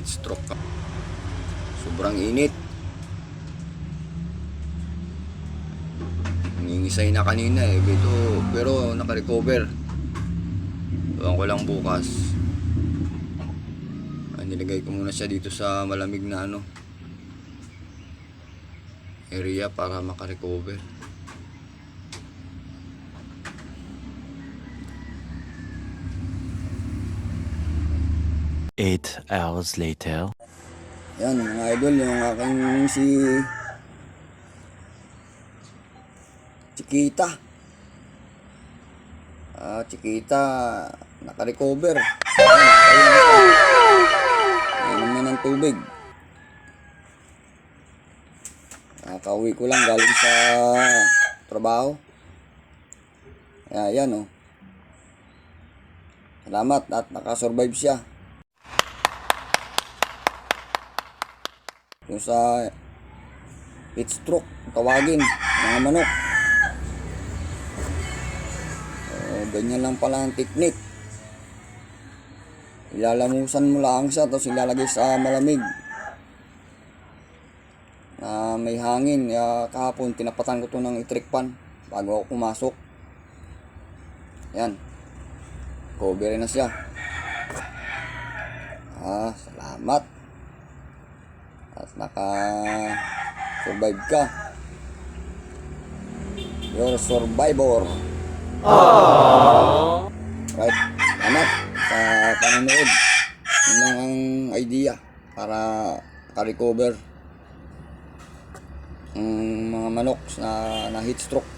heat stroke ka. Sobrang init. Nangingisay na kanina eh. Pero naka-recover. Tuwan ko lang bukas. Nilagay ko muna siya dito sa malamig na area para maka-recover. Eight hours later. Yan mga idol, yung aking si Chiquita. Chiquita naka-recover. Inom na ng tubig. Nakauwi ko lang galing sa trabaho. Yan Salamat at nakasurvive siya. Yung sa heat stroke, tawagin, mga manok. Ganyan lang pala ang technique. Ilalamusan mo lang siya, tapos ilalagay sa malamig na may hangin. Kahapon tinapatan ko to ng electric fan bago ako pumasok. Yan, cover na siya. Salamat at naka-survive ka. You're a survivor. Right, salamat sa panonood. Yun lang ang idea para maka-recover ang mga manok na heat stroke.